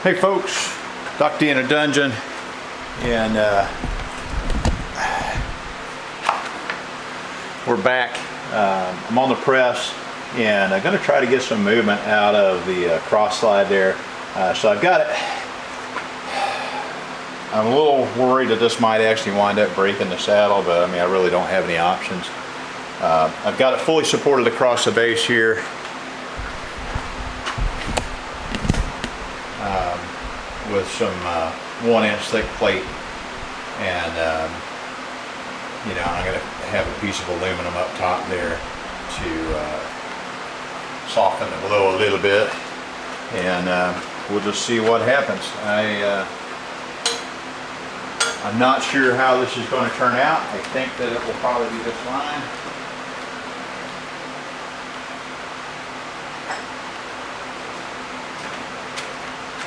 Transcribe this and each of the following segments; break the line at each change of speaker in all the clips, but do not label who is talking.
Hey folks, Dr. D in a dungeon, and we're back. I'm on the press, and I'm going to try to get some movement out of the cross slide there. So I've got it. I'm a little worried that this might actually wind up breaking the saddle, but I mean, I really don't have any options. I've got it fully supported across the base here. With some 1-inch thick plate, and you know, I'm going to have a piece of aluminum up top there to soften the blow a little bit, and we'll just see what happens. I'm not sure how this is going to turn out. I think that it will probably be just fine.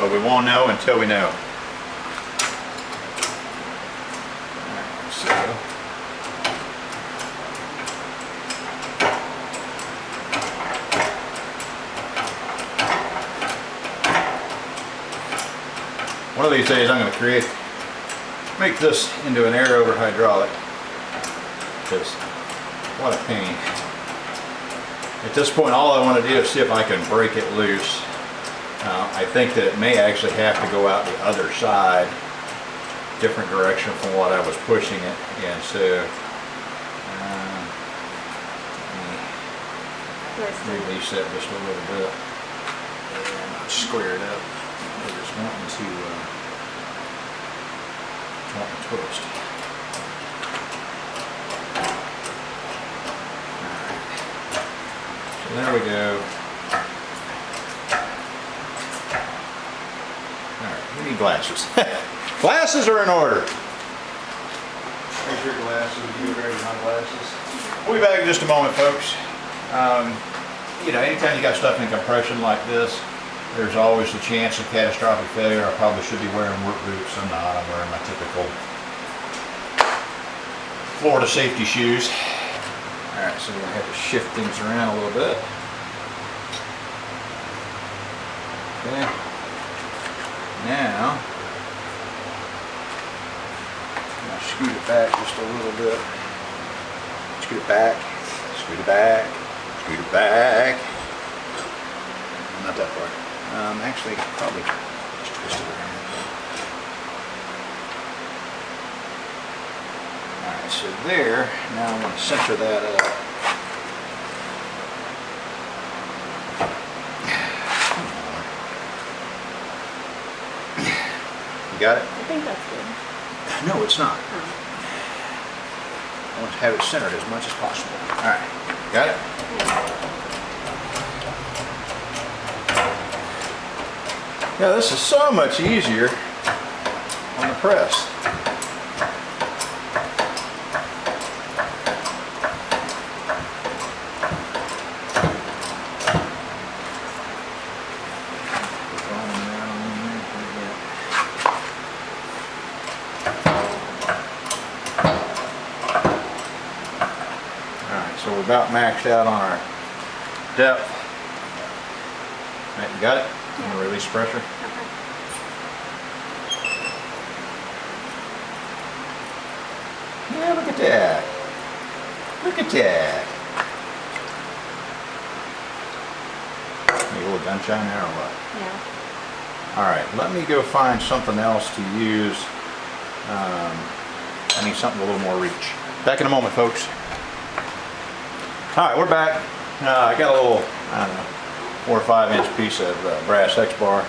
But we won't know until we know. Alright, so one of these days I'm going to make this into an air over hydraulic, because what a pain. At this point, all I want to do is see if I can break it loose. I think that it may actually have to go out the other side, different direction from what I was pushing it, and so release that just a little bit and square it up. I just wanting to twist. Alright, so there we go. We need glasses. Glasses are in order. There's your glasses. You ready my glasses? We'll be back in just a moment, folks. You know, anytime you got stuff in compression like this, there's always a chance of catastrophic failure. I probably should be wearing work boots. I'm not. I'm wearing my typical Florida safety shoes. All right, so we're going to have to shift things around a little bit. Okay. Now, I'll scoot it back just a little bit. Scoot it back, scoot it back, scoot it back. Not that far. Actually, probably just twist it around. Alright, so there. Now I'm going to center that up. Got it?
I think that's good.
No, it's not.
Oh.
I want to have it centered as much as possible. Alright, got it? Yeah, this is so much easier on the press. So we're about maxed out on our depth. Right, you got it? You want to release pressure?
Okay.
Yeah, look at that. Look at that. Need a little gunshine there or what?
Yeah.
Alright, let me go find something else to use. I need something with a little more reach. Back in a moment, folks. Alright, we're back. I got a little, I don't know, 4 or 5 inch piece of brass X-bar.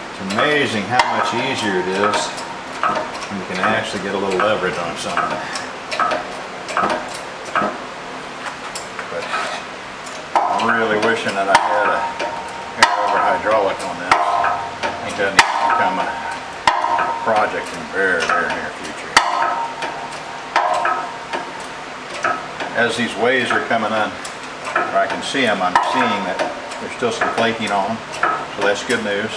It's amazing how much easier it is. You can actually get a little leverage on something. But I'm really wishing that I had a air-over hydraulic on this. I think that needs to become a project in the very, very near future. As these waves are coming on, or I can see them, I'm seeing that There's still some flaking on them, so that's good news.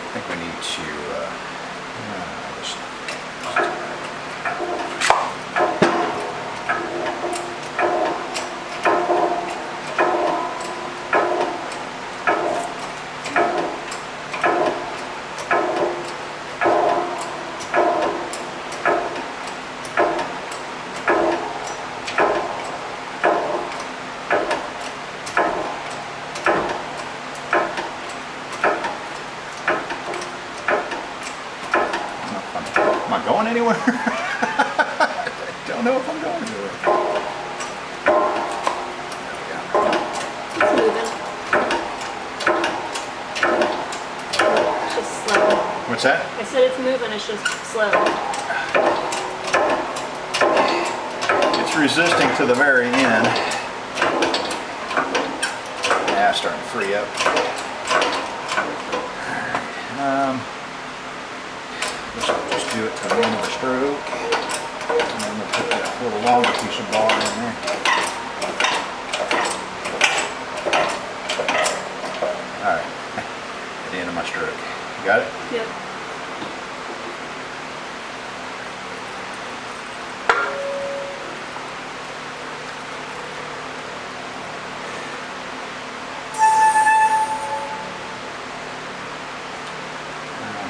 I think we need to am I going anywhere? I don't know if I'm going anywhere.
It's moving. It's just slow.
What's that?
I said it's moving, it's just slow.
It's resisting to the very end. Yeah, it's starting to free up. Just do it to the end of the stroke. And then we'll put that little longer piece of bar in there. Alright, at the end of my stroke. You got it?
Yep.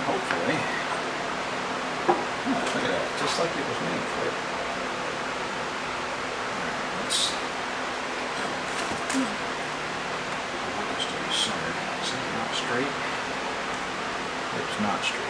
Hopefully. Oh, look at that, just like it was made for it. Let's to be centered. Is that not straight? It's not straight.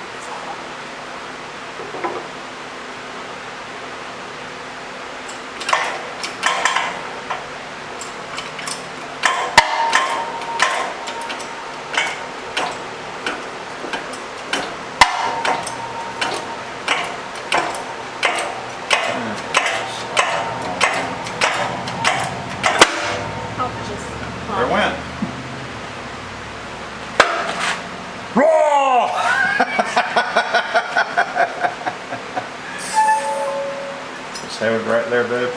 There it went. Raw! Just have it right there, babe.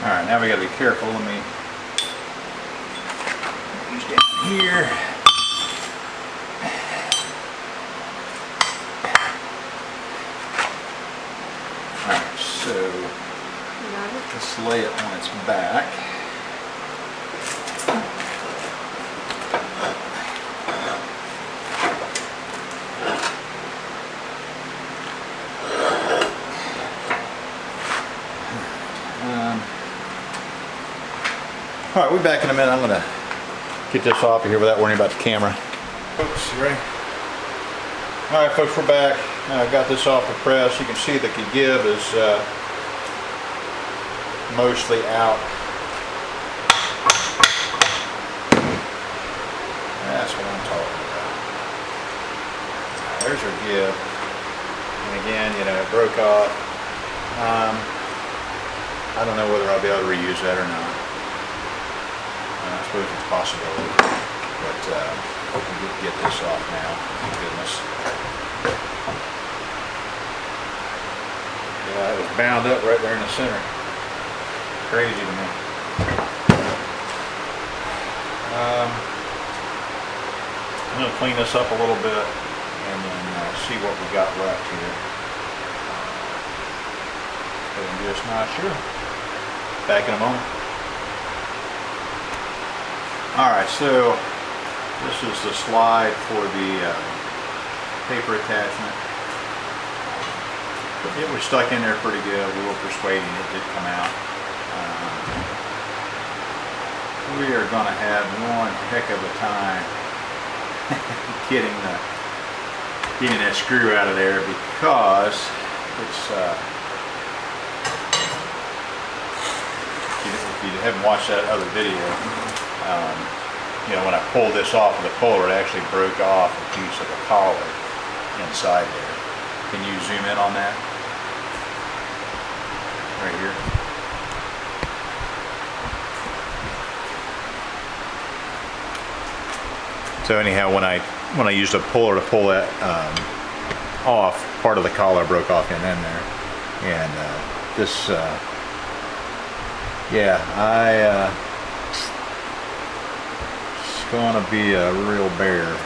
All right, now we got to be careful. Let me use down here. So let's lay it on its back. All right, we'll be back in a minute. I'm going to get this off of here without worrying about the camera. Folks, you ready? All right, folks, we're back. I got this off the press. You can see the give is mostly out. That's what I'm talking about. There's our give. And again, you know, it broke off. I don't know whether I'll be able to reuse that or not. I suppose it's a possibility. But we can get this off now. Thank goodness. Yeah, it was bound up right there in the center. Crazy to me. I'm going to clean this up a little bit and then see what we got left here. But I'm just not sure. Back in a moment. Alright, so this is the slide for the paper attachment. It was stuck in there pretty good. We were persuading it did come out. We are going to have one heck of a time getting that screw out of there because it's if you haven't watched that other video, you know, when I pulled this off of the puller, it actually broke off a piece of the collar inside there. Can you zoom in on that? right here. So anyhow, when I used a puller to pull that off, part of the collar broke off in there, and this, yeah, it's gonna be a real bear.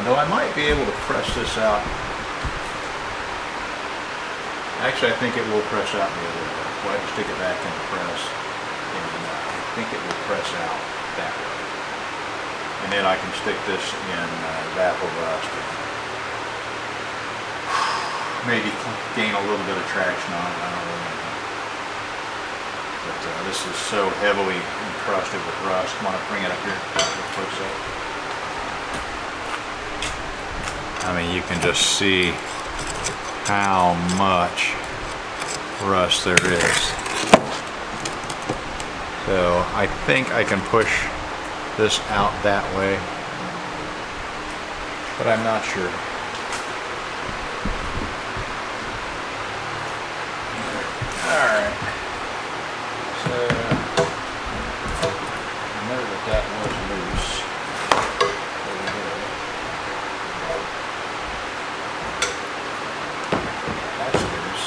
Though I might be able to press this out. Actually, I think it will press out the other way. We'll have to stick it back in the press, and I think it will press out that way. And then I can stick this in Apple rust. Maybe gain a little bit of traction on it. I don't really know. But this is so heavily encrusted with rust. Come on, bring it up here. Close up. I mean, you can just see how much rust there is. So I think I can push this out that way, but I'm not sure. Alright, so I know that was loose. There we go. That's loose.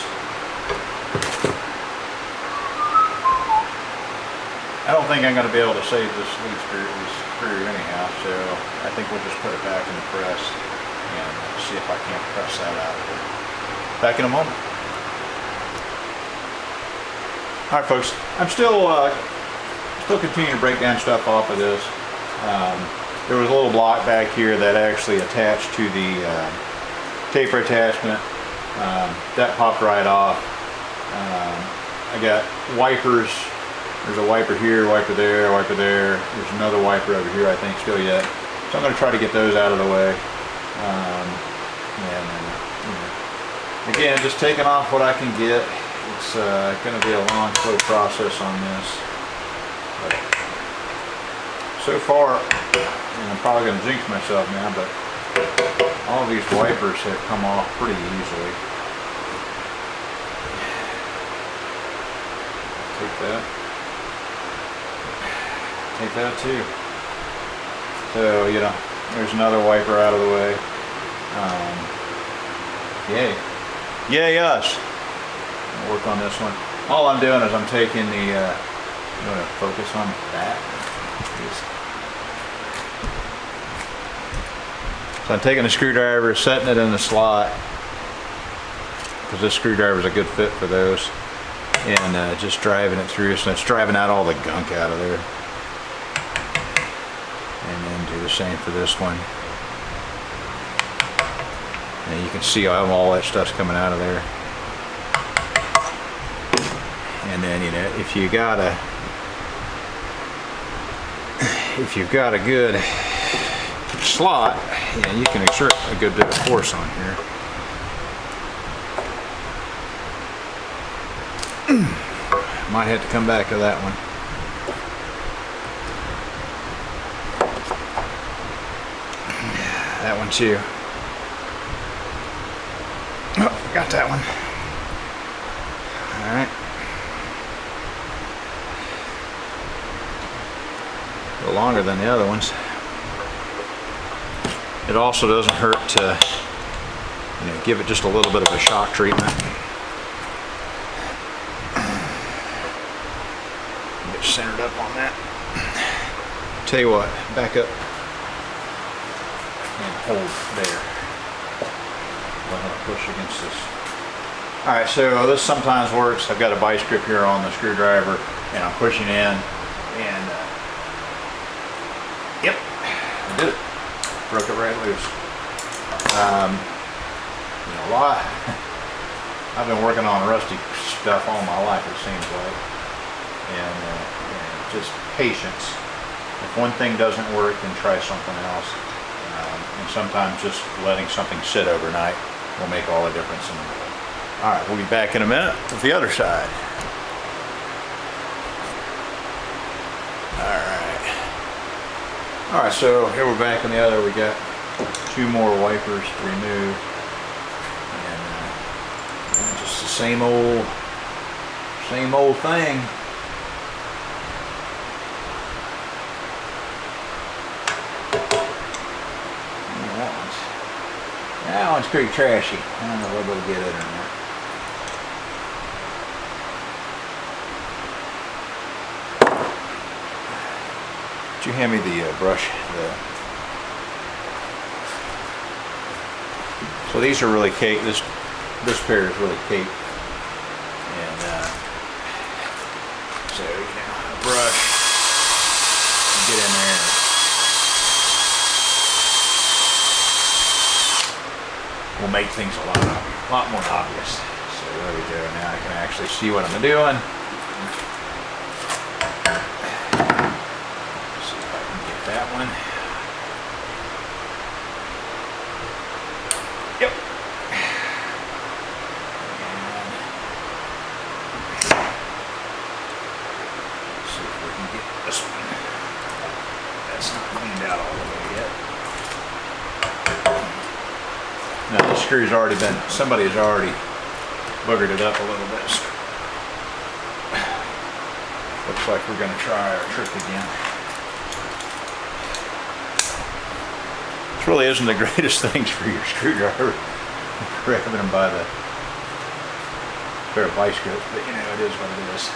I don't think I'm going to be able to save this lead screw anyhow, so I think we'll just put it back in the press and see if I can't press that out of there. Back in a moment. Alright folks, I'm still continuing to break down stuff off of this. There was a little block back here that actually attached to the taper attachment. That popped right off. I got wipers. There's a wiper here, wiper there, wiper there. There's another wiper over here, I think, still yet. So I'm going to try to get those out of the way. Again, just taking off what I can get. It's going to be a long, slow process on this. But so far, and I'm probably going to jinx myself now, but all these wipers have come off pretty easily. Take that. Take that too. So, you know, there's another wiper out of the way. Yay. Yay us. I'll work on this one. All I'm doing is I'm taking the, I'm going to focus on that. So I'm taking the screwdriver, setting it in the slot, because this screwdriver is a good fit for those, and just driving it through, so it's driving out all the gunk out of there. And then do the same for this one. And you can see all that stuff's coming out of there. And then, you know, if you've got a good slot, you know, you can exert a good bit of force on here. Might have to come back to that one. That one too. Oh, got that one. All right. A little longer than the other ones. It also doesn't hurt to, you know, give it just a little bit of a shock treatment. Get centered up on that. Tell you what, back up and hold there. I'm going to push against this. Alright, so this sometimes works. I've got a vice grip here on the screwdriver and I'm pushing in and yep, I did it. Broke it right loose. You know, I've been working on rusty stuff all my life, it seems like. And just patience. If one thing doesn't work, then try something else. And sometimes just letting something sit overnight will make all the difference in the world. Alright, we'll be back in a minute with the other side. Alright, so here we're back in the other. We got two more wipers to remove. And just the same old
Same old thing. That one's pretty trashy. I don't know if we'll get it or not. Did you hand me the brush? So these are really caked. This pair is really caked. And so you know, a brush, get in there. Will make things a lot more obvious. So there we go. Now I can actually see what I'm doing. Let's see if I can get that one. Yep. And let's see if we can get this one. That's not cleaned out all the way yet. Now the screw's already been, somebody's already boogered it up a little bit. So looks like we're going to try our trick again. This really isn't the greatest things for your screwdriver, grabbing them by the pair of vice grips, but you know, it is what it is.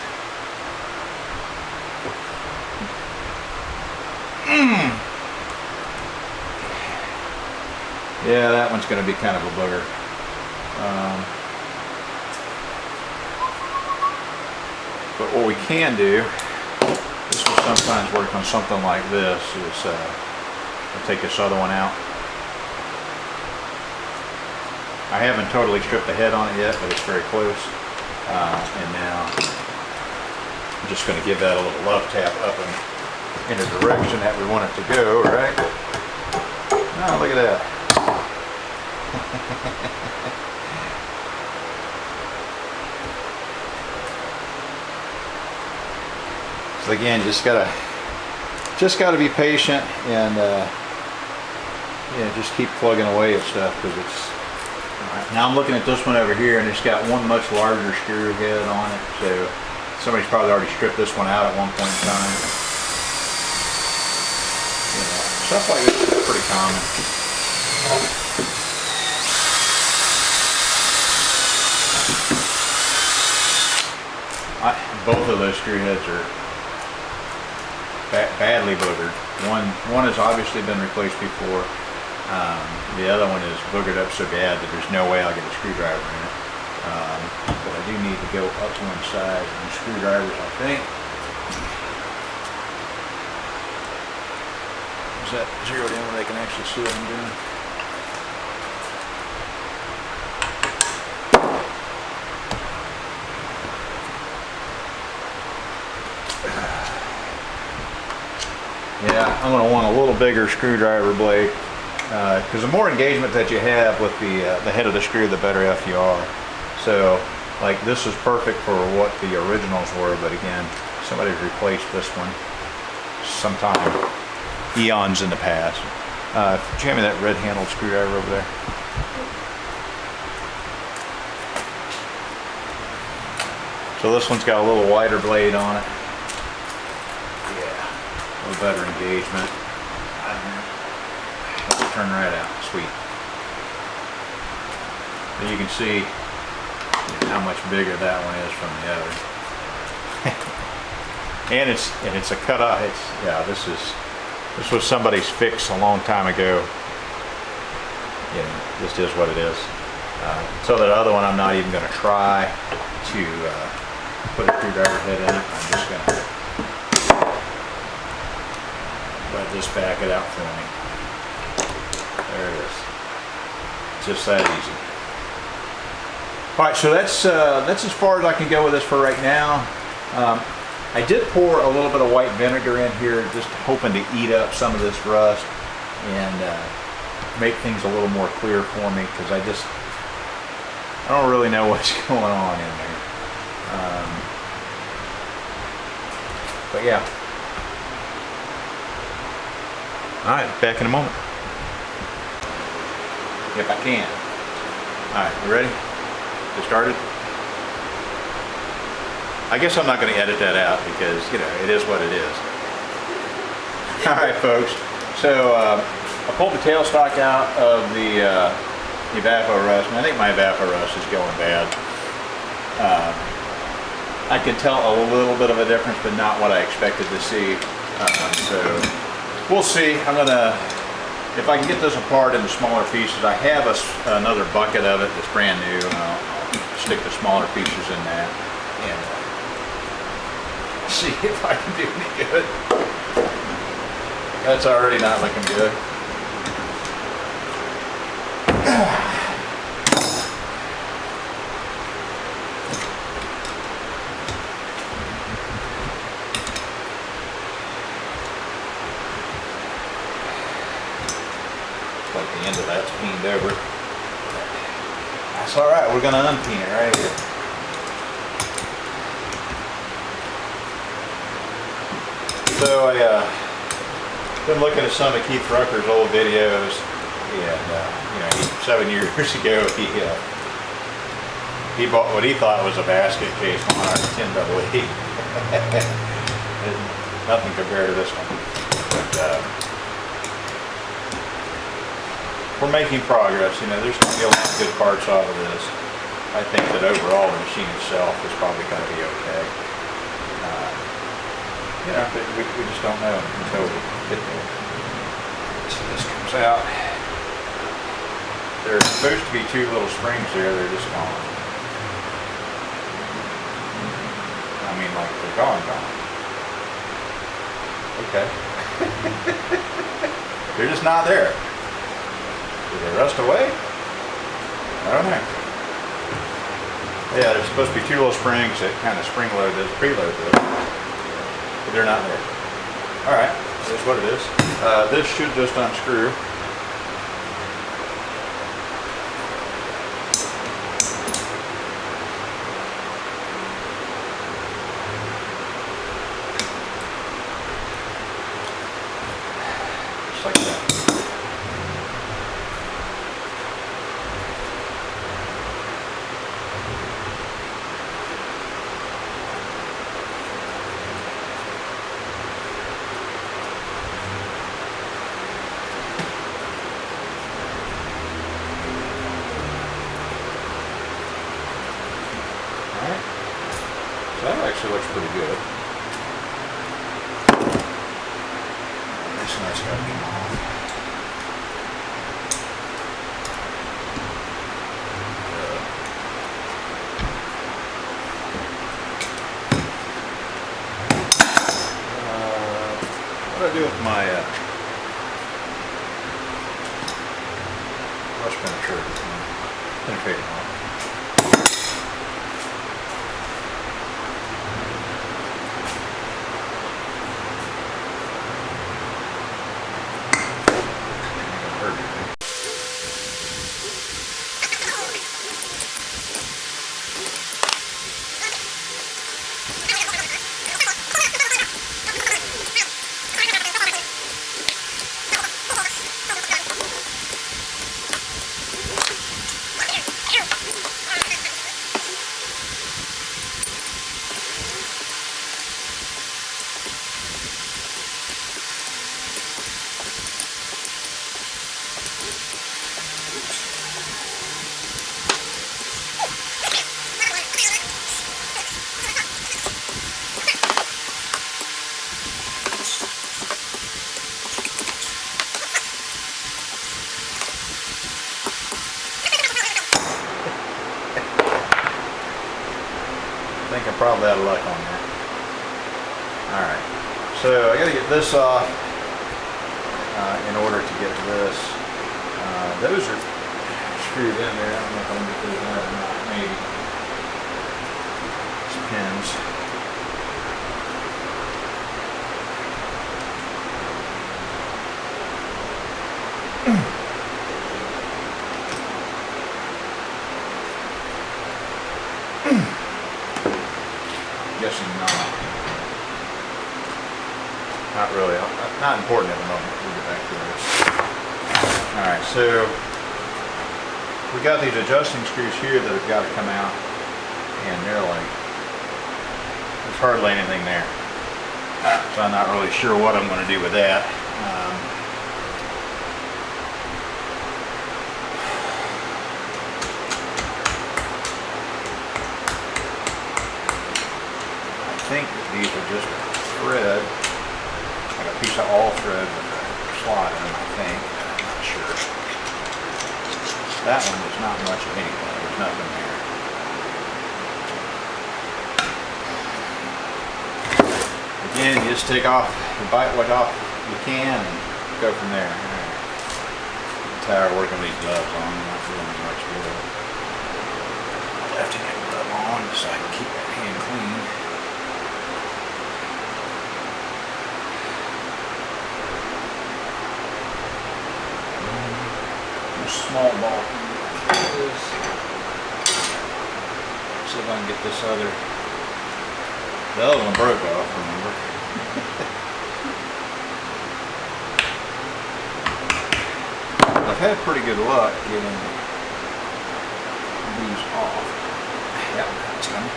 Yeah, that one's going to be kind of a booger. But what we can do, this will sometimes work on something like this, is I'll take this other one out. I haven't totally stripped the head on it yet, but it's very close. And now I'm just going to give that a little love tap up in the direction that we want it to go, right? Oh, look at that. So again, just gotta be patient and yeah, just keep plugging away at stuff because it's. Right, now I'm looking at this one over here, and it's got one much larger screw head on it. So somebody's probably already stripped this one out at one point in time. You know, stuff like this is pretty common. Both of those screw heads are badly boogered. One has obviously been replaced before. The other one is boogered up so bad that there's no way I'll get a screwdriver in it. But I do need to go up one side on screwdrivers, I think. Is that zeroed in where they can actually see what I'm doing? Yeah, I'm going to want a little bigger screwdriver blade because the more engagement that you have with the head of the screw, the better off you are. So, like, this is perfect for what the originals were, but again, somebody replaced this one sometime eons in the past. Did you hand me that red-handled screwdriver over there? So this one's got a little wider blade on it. Better engagement. Turn right out. Sweet. And you can see how much bigger that one is from the other. and it's a cut off. Yeah. This was somebody's fix a long time ago. You know, this is what it is. So that other one, I'm not even going to try to put a screwdriver head in it. I'm just going to let this back it out for me. There it is. Just that easy. All right, so that's as far as I can go with this for right now. I did pour a little bit of white vinegar in here, just hoping to eat up some of this rust and make things a little more clear for me, because I don't really know what's going on in there. But yeah. All right, back in a moment. If I can. All right, you ready? Get started?
I guess I'm not going to edit that out because, you know, it is what it is. All right, folks. So I pulled the tailstock out of the evaporust, and I think my evaporust is going bad. I can tell a little bit of a difference, but not what I expected to see. So we'll see. I'm gonna, if I can get this apart into smaller pieces, I have another bucket of it that's brand new, and I'll stick the smaller pieces in that and see if I can do any good. That's already not looking good. Like the end of that's peened over. That's all right. We're gonna unpeen it right here. So I been looking at some of Keith Rucker's old videos, and you know, 7 years ago he bought what he thought was a basket case Monarch10EE. Nothing compared to this one. But, we're making progress. You know, there's going to be a lot of good parts out of this. I think that overall the machine itself is probably going to be okay. You know, but we just don't know until we get there. So this comes out. There's supposed to be 2 little springs there. They're just gone. I mean, like they're gone. Okay. They're just not there. Did they rust away? I don't know. Yeah, there's supposed to be 2 little springs that kind of spring load this, preload this, but they're not there. All right, that's what it is. This should just unscrew. Just like that. So that actually looks pretty good. This one's got to be off. What do I do with my brush penetrating off? I think I'm probably out of luck on that. Alright, so I got to get this off in order to get this. Those are screwed in there. I don't know if I'm going to get those out or not. Maybe. Some pins. Guessing not. Not really. Not important at the moment. We'll get back to this. Alright, so we got these adjusting screws here that have got to come out, and they're like hardly anything there. So I'm not really sure what I'm going to do with that. I think that these are just thread, like a piece of all thread with a slot in them, I think. I'm not sure. That one is not much of anything. There's nothing there. Again, you just take off, you bite what off you can and go from there. I'm tired of working these gloves on, I'm not doing much good. Left-hand glove on so I can keep that hand clean. Small ball. See if I can get this other. The other one broke off, remember? I've had pretty good luck getting these off. Yep, that's coming.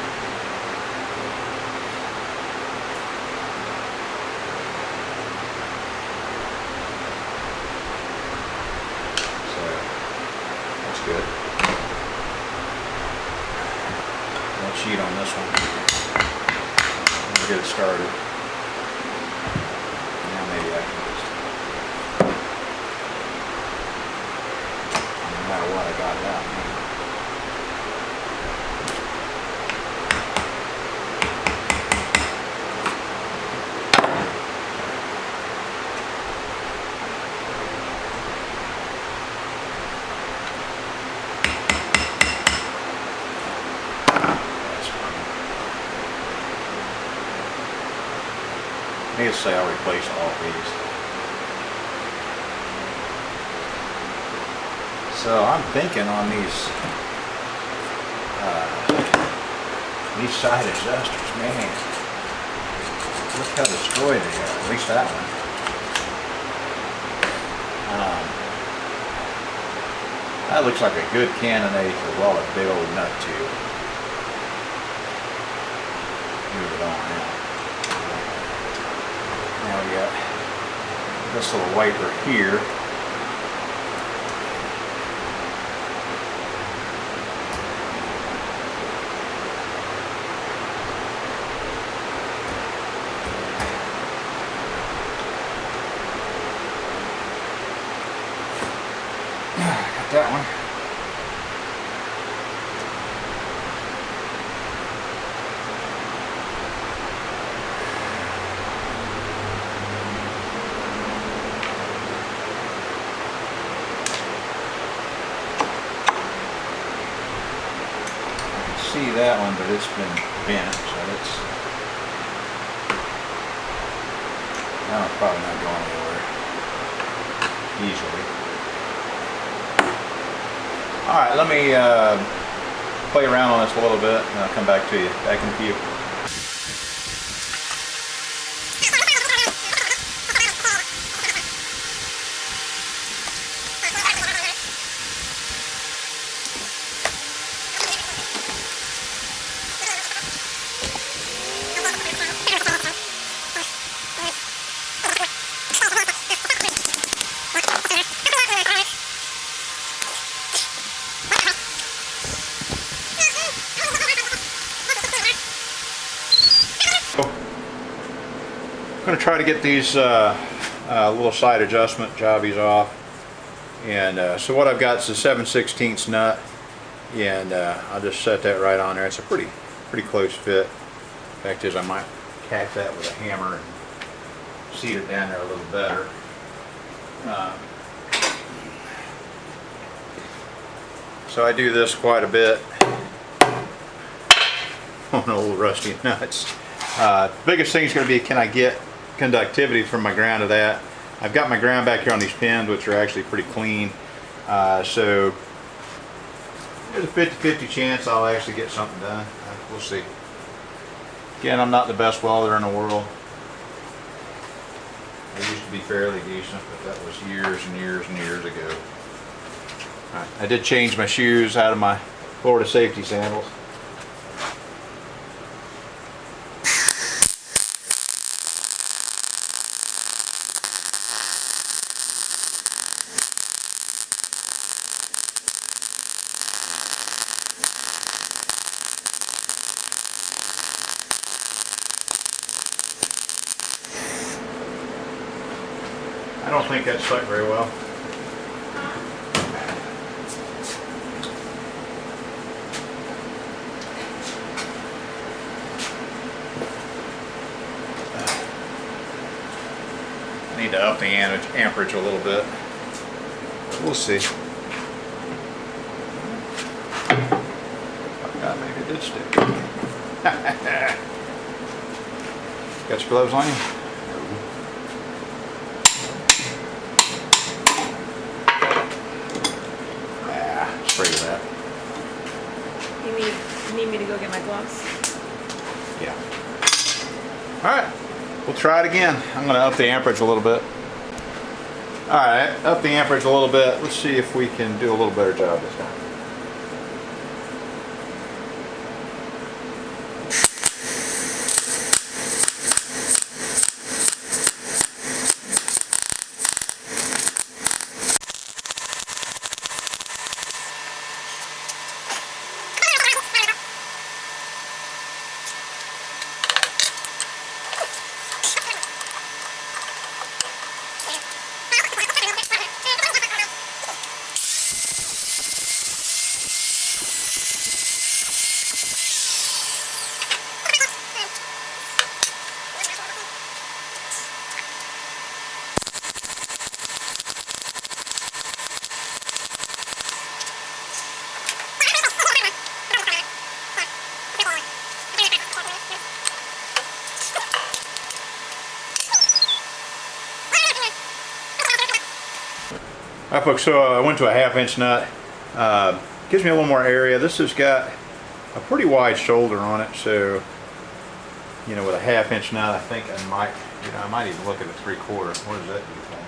Good. One sheet on this one. We'll get it started. Now maybe I can just, no matter what, I got it out now. Needless to say, I'll replace all these. So I'm thinking on these side adjusters, man. Look how destroyed they are. At least that one. That looks like a good cannonade for well a big old nut tube. Move it on now. Now we got this little wiper here. Got that one. See that one, but it's been bent, so it's now it's probably not going anywhere easily. Alright, let me play around on this a little bit and I'll come back to you. Back in a few. I'm going to try to get these little side adjustment jobbies off, and so what I've got is a 7/16 nut, and I'll just set that right on there. It's a pretty close fit. Fact is, I might catch that with a hammer and seat it down there a little better. So I do this quite a bit on old rusty nuts. Biggest thing is going to be, can I get conductivity from my ground to that? I've got my ground back here on these pins, which are actually pretty clean. So there's a 50-50 chance I'll actually get something done. We'll see. Again, I'm not the best welder in the world. I used to be fairly decent, but that was years and years and years ago. I did change my shoes out of my Florida safety sandals. don't think that stuck very well. I need to up the amperage a little bit. We'll see. Oh God, maybe it did stick. Got your gloves on you? Spray that.
You need me to go get my gloves?
Yeah. Alright, we'll try it again. I'm going to up the amperage a little bit. Alright, up the amperage a little bit. Let's see if we can do a little better job this time. Alright folks, so I went to a 1/2 inch nut. Gives me a little more area. This has got a pretty wide shoulder on it, so you know, with a 1/2 inch nut, I think I might even look at a 3/4. What does that do for me?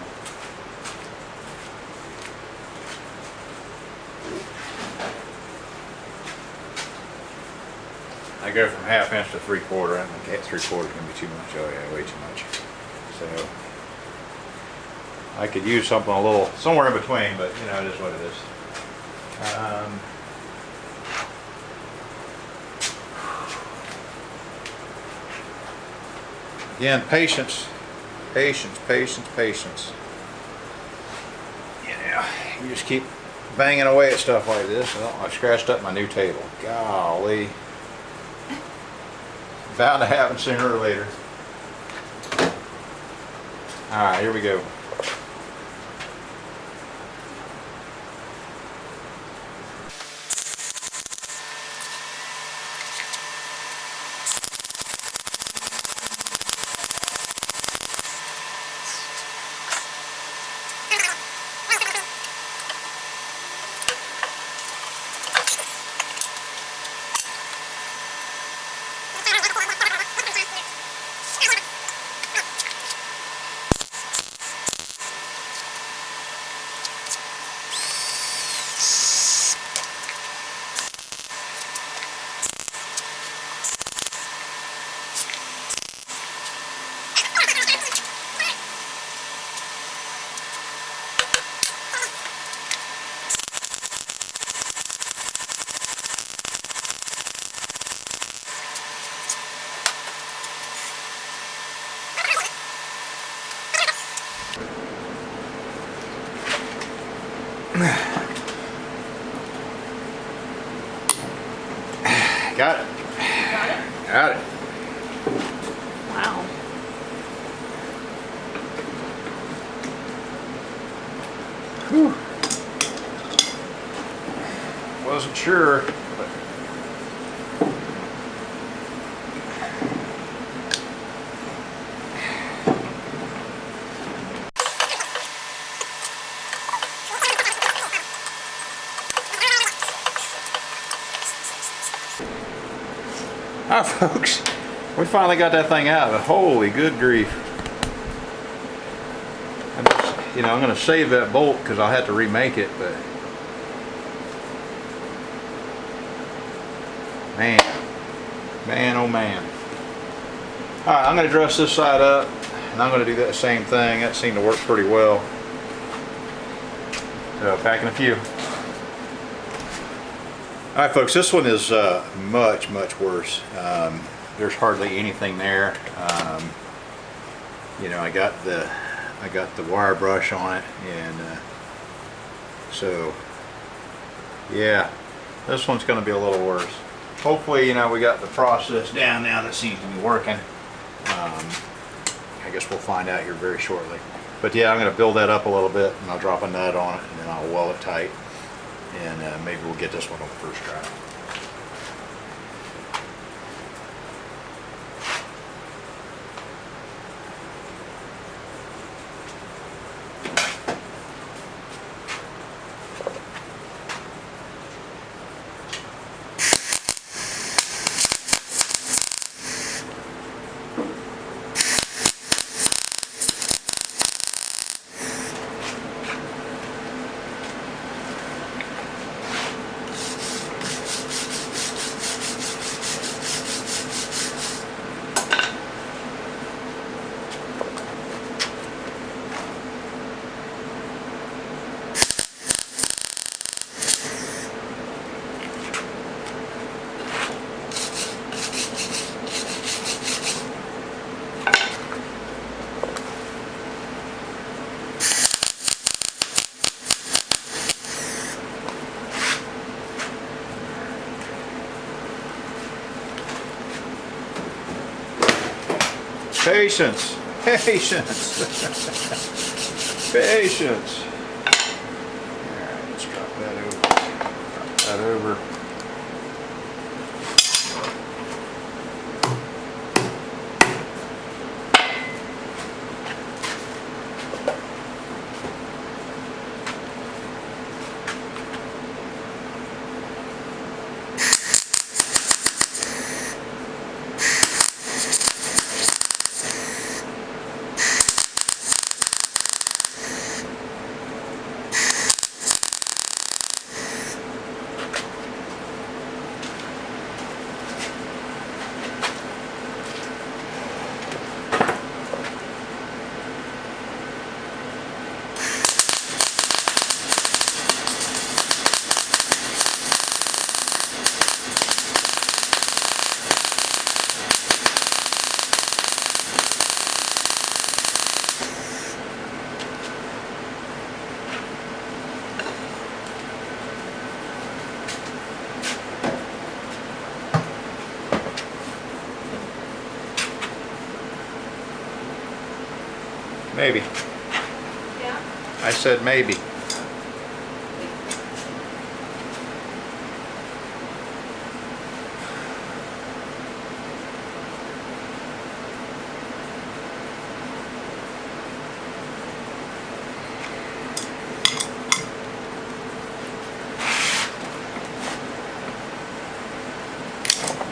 I go from 1/2 inch to 3/4. I think 3/4 is going to be too much. Oh yeah, way too much. So I could use something a little, somewhere in between, but you know, it is what it is. Again, patience, patience, patience, patience. You know, you just keep banging away at stuff like this. Oh, I scratched up my new table. Golly. Bound to happen sooner or later. Alright, here we go. Got it.
Got it?
Got it.
Wow.
Whew. Wasn't sure, but hi folks, we finally got that thing out, but holy good grief. I'm going to save that bolt because I'll have to remake it, but man, oh man. Alright, I'm going to dress this side up, and I'm going to do that same thing. That seemed to work pretty well. So, back in a few. Alright folks, this one is much worse. There's hardly anything there. I I got the wire brush on it, and so yeah, this one's going to be a little worse. Hopefully, you know, we got the process down now that seems to be working. I guess we'll find out here very shortly. But yeah, I'm going to build that up a little bit, and I'll drop a nut on it, and then I'll weld it tight, and maybe we'll get this one on the first try. Patience, patience, patience. All right, let's drop that over. Drop that over. Maybe.
Yeah.
I said maybe.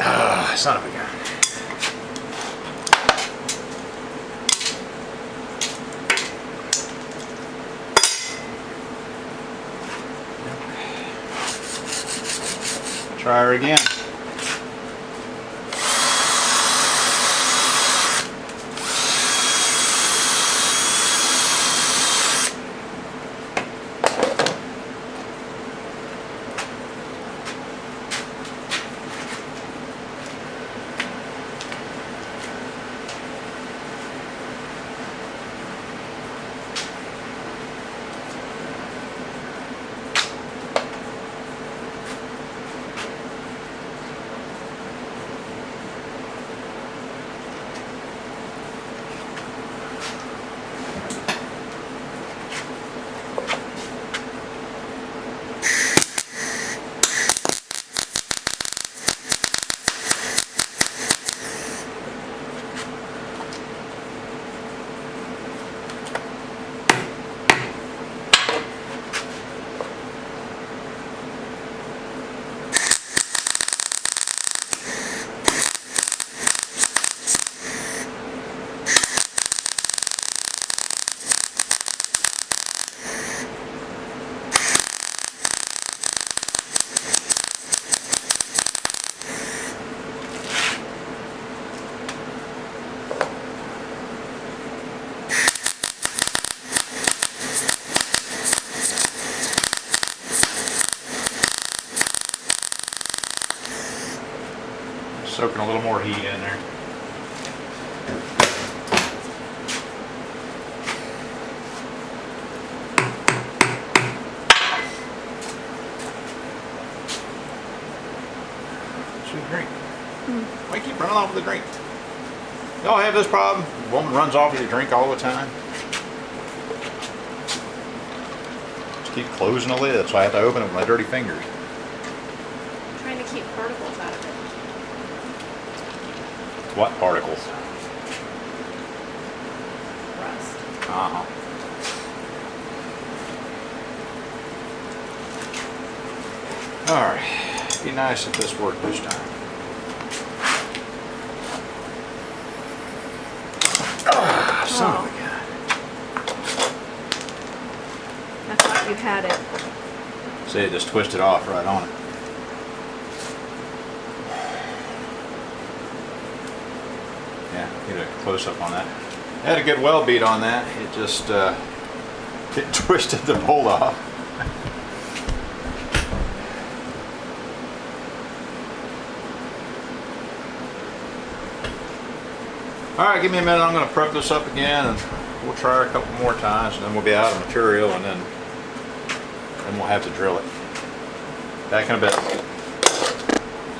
Ah, son of a gun. Try her again. Soaking a little more heat in there. Why you keep running off with the drink? Y'all have this problem? Woman runs off with your drink all the time. Just keep closing the lid, so I have to open it with my dirty fingers.
I'm trying to keep particles out of it.
What particles?
Rust.
Uh-huh. Alright, be nice if this worked this time. Son of a gun.
I thought you had it.
See, it just twisted off right on it. Yeah, get a close up on that. I had a good well beat on that. It just it twisted the bolt off. Alright, give me a minute. I'm going to prep this up again and we'll try a couple more times and then we'll be out of material and then we'll have to drill it. Back in a bit.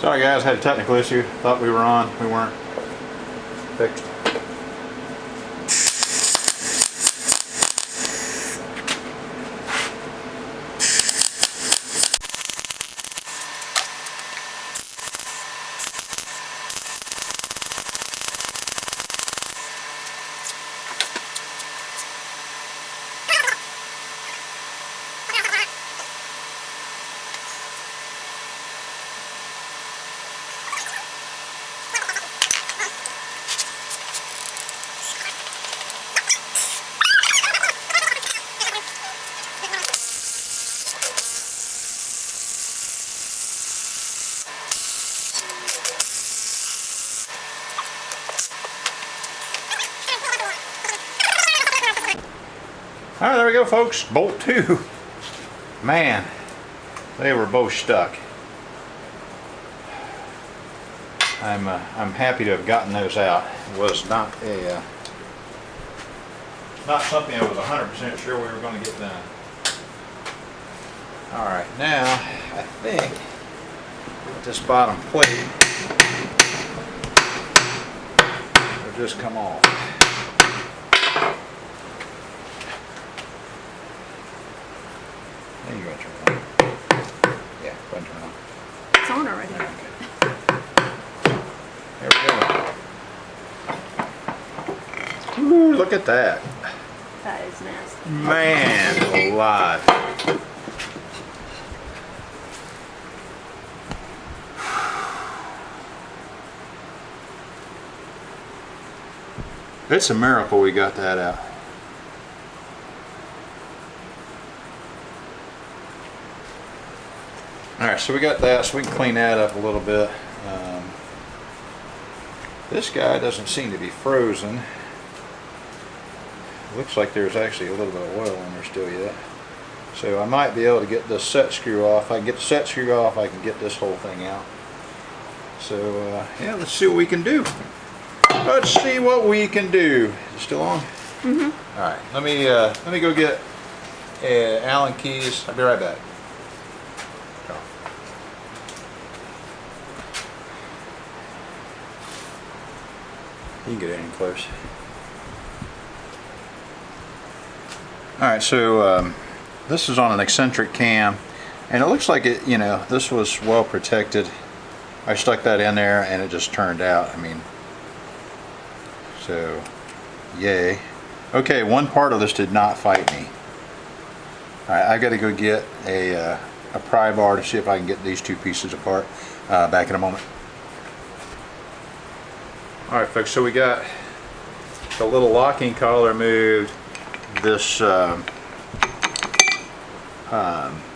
Sorry guys, had a technical issue. Thought we were on. We weren't. Fixed. Alright, there we go folks, bolt 2. Man, they were both stuck. I'm happy to have gotten those out. It was not something I was 100% sure we were going to get done. Alright, now I think with this bottom plate will just come off. There you go, turn it on. Yeah, go ahead and turn it on.
It's on already.
There we go. Ooh, look at that.
That is nasty.
Man alive. It's a miracle we got that out. Alright, so we got that, so we can clean that up a little bit. This guy doesn't seem to be frozen. Looks like there's actually a little bit of oil in there still yet. So I might be able to get this set screw off. If I can get the set screw off, I can get this whole thing out. So yeah, let's see what we can do. Let's see what we can do. Is it still on?
Mm-hmm.
Alright, let me go get Allen keys. I'll be right back. You can get in close. Alright, so this is on an eccentric cam and it looks like it, you know, this was well protected. I stuck that in there and it just turned out. I mean, so yay. Okay, one part of this did not fight me. Alright, I gotta go get a pry bar to see if I can get these two pieces apart. Back in a moment. Alright folks, so we got the little locking collar moved, this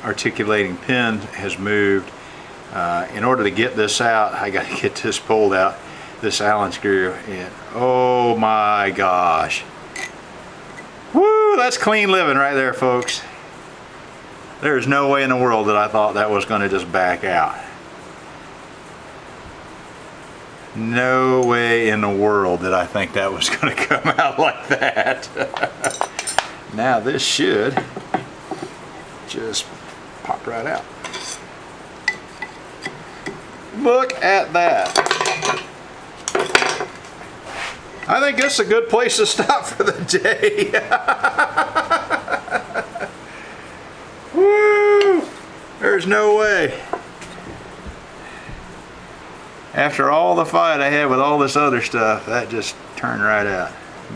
articulating pin has moved. In order to get this out, I got to get this pulled out, this Allen screw, and oh my gosh. Woo, that's clean living right there folks. There's no way in the world that I thought that was going to just back out. No way in the world did I think that was going to come out like that. Now this should just pop right out. Look at that. I think this is a good place to stop for the day. Woo! There's no way. After all the fight I had with all this other stuff, that just turned right out.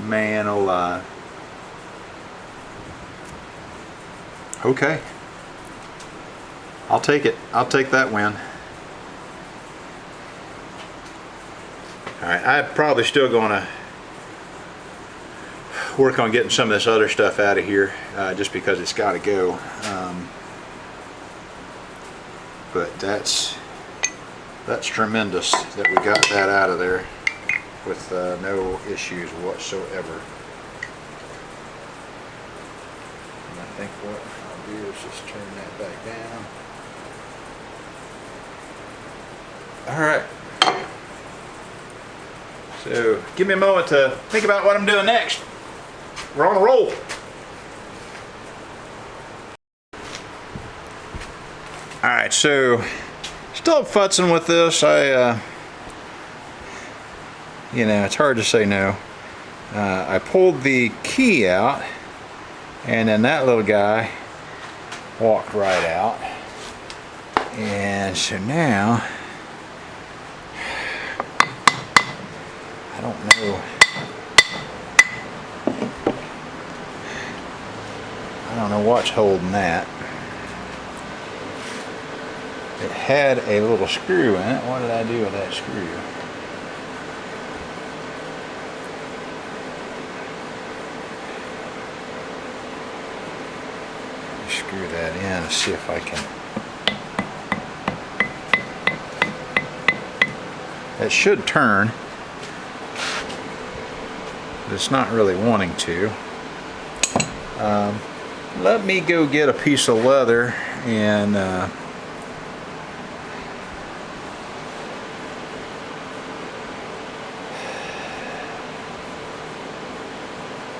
Man alive. Okay. I'll take it. I'll take that win. Alright, I'm probably still going to work on getting some of this other stuff out of here, just because it's got to go. But that's tremendous that we got that out of there with no issues whatsoever. And I think what I'll do is just turn that back down. Alright. So give me a moment to think about what I'm doing next. We're on a roll. Alright, so still futzing with this. You know, it's hard to say no. I pulled the key out, and then that little guy walked right out. And so now, I don't know. I don't know what's holding that. It had a little screw in it. What did I do with that screw? Screw that in and see if I can. It should turn. But it's not really wanting to. Let me go get a piece of leather and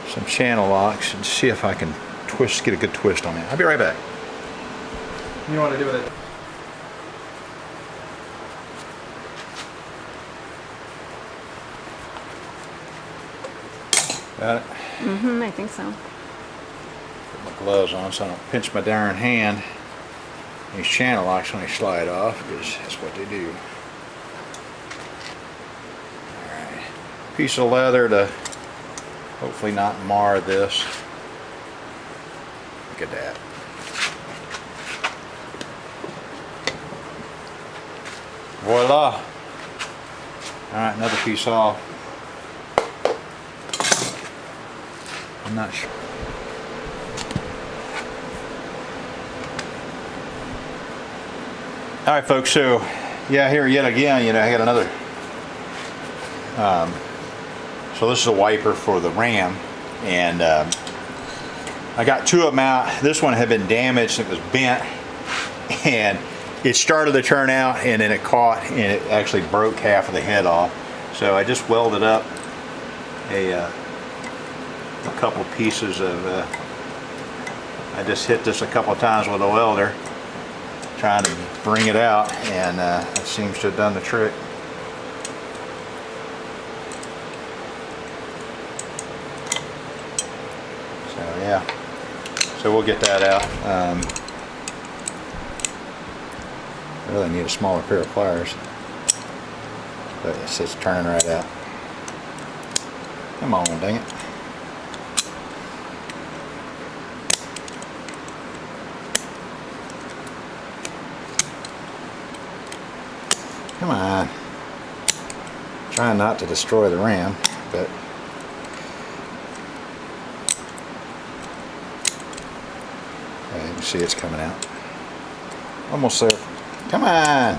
some channel locks and see if I can get a good twist on it. I'll be right back. You know what to do with it? Got it?
Mm-hmm, I think so.
Put my gloves on so I don't pinch my darn hand. These channel locks only slide off because that's what they do. Alright. Piece of leather to hopefully not mar this. Look at that. Voila. Alright, another piece off. I'm not sure. Alright folks, so yeah, here yet again, you know, I got another so this is a wiper for the ram, and I got two of them out. This one had been damaged, it was bent, and it started to turn out, and then it caught and it actually broke half of the head off. So I just welded up a couple pieces of I just hit this a couple of times with a welder trying to bring it out, and that seems to have done the trick. So yeah, so we'll get that out. I really need a smaller pair of pliers, but it's turning right out. Come on, dang it. Come on. Trying not to destroy the ram, but yeah, you can see it's coming out. Almost there. Come on.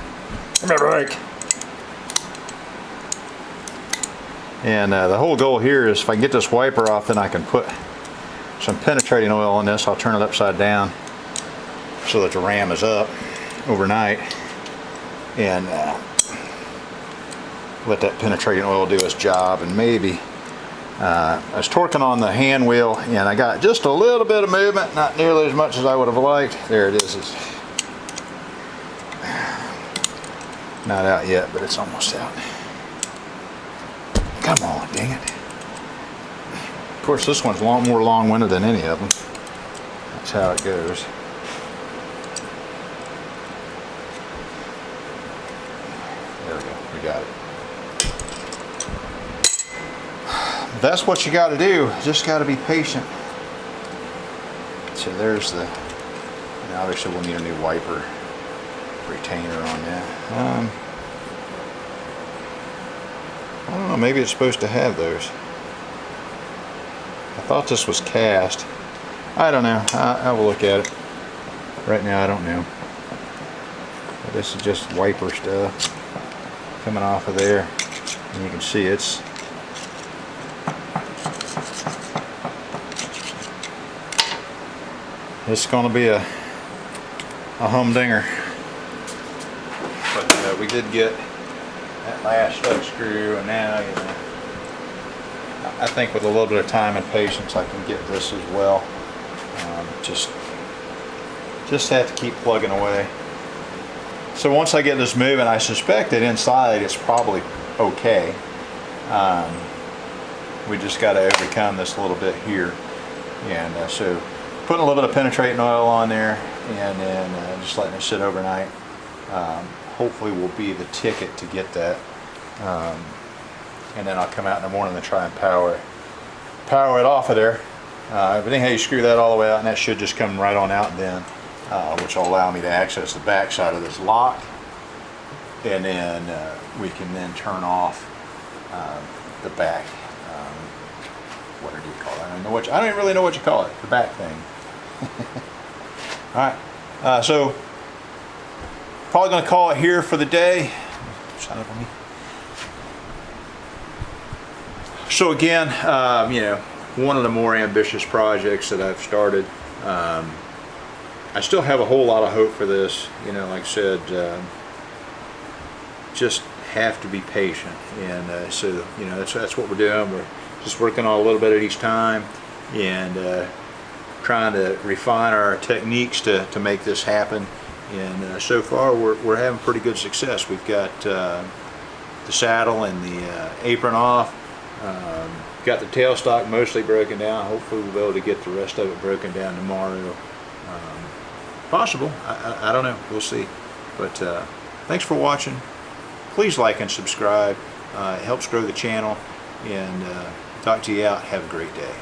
Give me a break. And the whole goal here is if I can get this wiper off, then I can put some penetrating oil on this. I'll turn it upside down so that the ram is up overnight, and let that penetrating oil do its job. And maybe I was torquing on the hand wheel, and I got just a little bit of movement, not nearly as much as I would have liked. There it is. It's not out yet, but it's almost out. Come on, dang it. Of course, this one's more long-winded than any of them. That's how it goes. There we go, we got it. That's what you got to do. Just got to be patient. So there's the. Now obviously we'll need a new wiper retainer on that. I don't know. Maybe it's supposed to have those. I thought this was cast. I don't know. I will look at it. Right now I don't know. But this is just wiper stuff coming off of there, and you can see it's. It's going to be a humdinger. But we did get that last stud screw, and now, you know, I think with a little bit of time and patience I can get this as well. Just have to keep plugging away. So once I get this moving, I suspect that inside it's probably okay. We just got to overcome this a little bit here, and so putting a little bit of penetrating oil on there, and then just letting it sit overnight, hopefully will be the ticket to get that. And then I'll come out in the morning and try and power it off of there. But anyhow, you screw that all the way out, and that should just come right on out then, which will allow me to access the back side of this lock, and then we can then turn off the back. What do you call it? I don't even really know what you call it. The back thing. All right. So probably going to call it here for the day. Shut up on me. So again, you know, one of the more ambitious projects that I've started. I still have a whole lot of hope for this. You know, like I said, just have to be patient, and so you know that's what we're doing. We're just working on a little bit at each time, and trying to refine our techniques to make this happen. And so far we're having pretty good success. We've got the saddle and the apron off. Got the tailstock mostly broken down. Hopefully we'll be able to get the rest of it broken down tomorrow. Possible. I don't know. We'll see. But thanks for watching. Please like and subscribe. It helps grow the channel. And talk to you out. Have a great day.